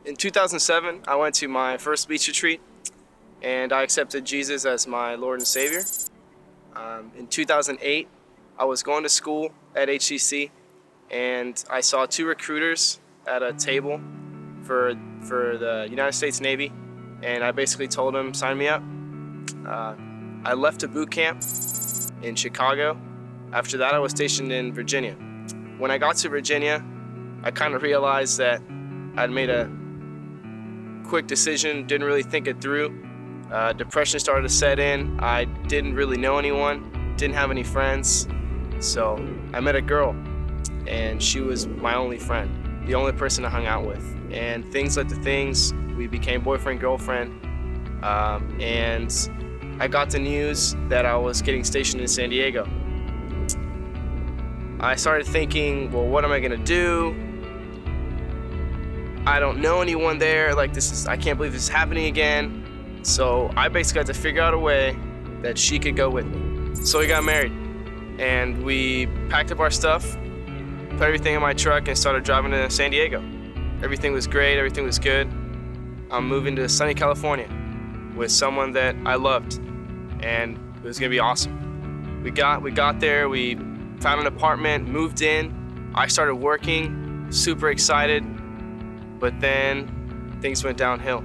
In 2007, I went to my first beach retreat and I accepted Jesus as my Lord and Savior. In 2008, I was going to school at HCC and I saw two recruiters at a table for the United States Navy, and I basically told them, sign me up. I left a boot camp in Chicago. After that, I was stationed in Virginia. When I got to Virginia, I kind of realized that I'd made a quick decision, didn't really think it through. Depression started to set in. I didn't really know anyone, didn't have any friends. So I met a girl, and she was my only friend, the only person I hung out with. And things led to things. We became boyfriend, girlfriend, and I got the news that I was getting stationed in San Diego. I started thinking, well, what am I gonna do? I don't know anyone there. Like, I can't believe this is happening again. So I basically had to figure out a way that she could go with me. So we got married, and we packed up our stuff, put everything in my truck, and started driving to San Diego. Everything was great, everything was good. I'm moving to sunny California with someone that I loved, and it was gonna be awesome. We got there, we found an apartment, moved in. I started working, super excited, but then things went downhill.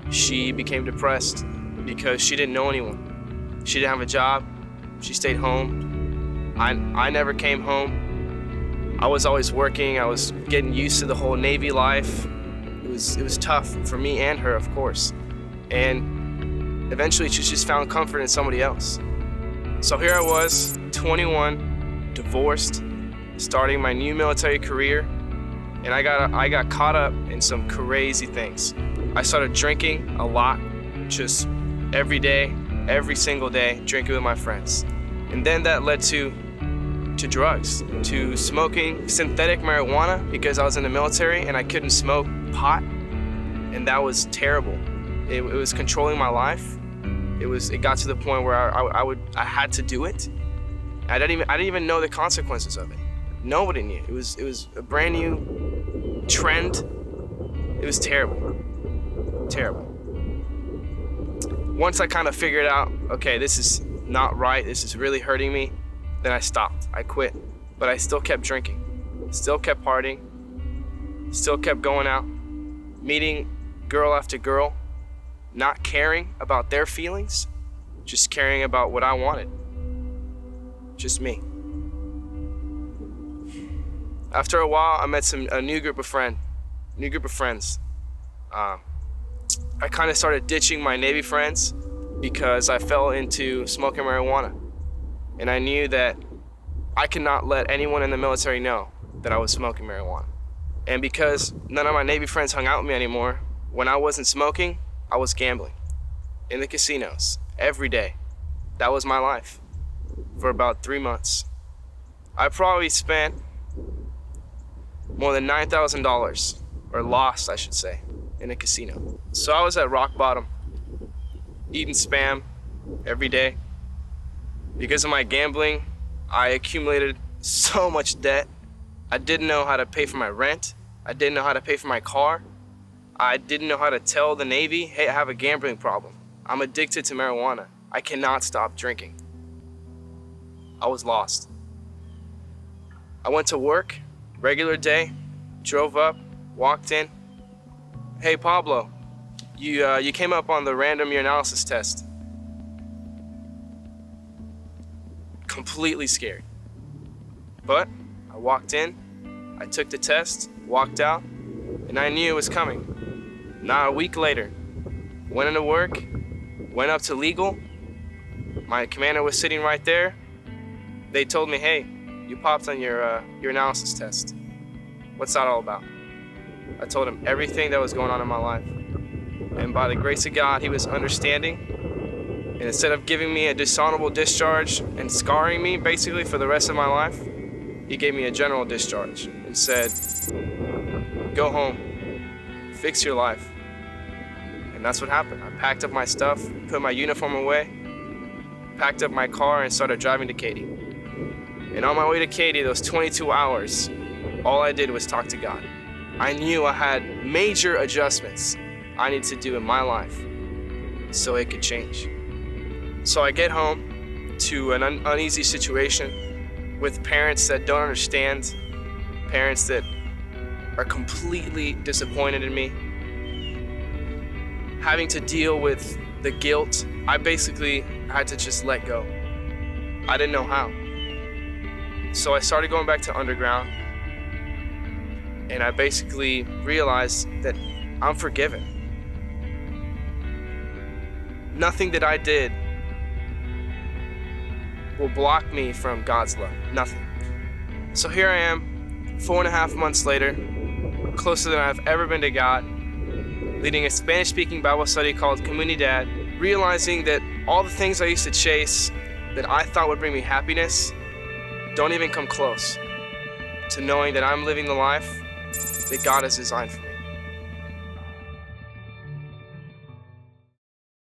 She became depressed because she didn't know anyone. She didn't have a job, she stayed home. I never came home. I was always working, I was getting used to the whole Navy life. It was tough for me and her, of course. And eventually she just found comfort in somebody else. So here I was, 21, divorced, starting my new military career, and I got caught up in some crazy things. I started drinking a lot, just every day, every single day, drinking with my friends. And then that led to drugs, to smoking synthetic marijuana because I was in the military and I couldn't smoke pot, and that was terrible. It was controlling my life. It got to the point where I had to do it. I didn't even know the consequences of it. Nobody knew. It was a brand new trend. It was terrible. Terrible. Once I kind of figured out, okay, this is not right, this is really hurting me, then I stopped. I quit. But I still kept drinking, still kept partying, still kept going out, meeting girl after girl, not caring about their feelings, just caring about what I wanted. Just me. After a while, I met a new group of friends. I kind of started ditching my Navy friends because I fell into smoking marijuana. And I knew that I could not let anyone in the military know that I was smoking marijuana. And because none of my Navy friends hung out with me anymore, when I wasn't smoking, I was gambling in the casinos every day. That was my life for about 3 months. I probably spent more than $9,000, or lost, I should say, in a casino. So I was at rock bottom, eating Spam every day. Because of my gambling, I accumulated so much debt. I didn't know how to pay for my rent. I didn't know how to pay for my car. I didn't know how to tell the Navy, hey, I have a gambling problem. I'm addicted to marijuana. I cannot stop drinking. I was lost. I went to work, regular day, drove up, walked in. Hey, Pablo, you came up on the random urinalysis test. Completely scared. But I walked in, I took the test, walked out, and I knew it was coming. Not a week later, went into work, went up to legal. My commander was sitting right there. They told me, hey, you popped on your analysis test. What's that all about? I told him everything that was going on in my life. And by the grace of God, he was understanding. And instead of giving me a dishonorable discharge and scarring me basically for the rest of my life, he gave me a general discharge and said, go home, fix your life. And that's what happened. I packed up my stuff, put my uniform away, packed up my car, and started driving to Katy. And on my way to Katy, those 22 hours, all I did was talk to God. I knew I had major adjustments I needed to do in my life so it could change. So I get home to an uneasy situation with parents that don't understand, parents that are completely disappointed in me, having to deal with the guilt. I basically had to just let go. I didn't know how. So I started going back to underground, and I basically realized that I'm forgiven. Nothing that I did will block me from God's love. Nothing. So here I am, 4.5 months later, closer than I've ever been to God, leading a Spanish-speaking Bible study called Comunidad, realizing that all the things I used to chase that I thought would bring me happiness don't even come close to knowing that I'm living the life that God has designed for me.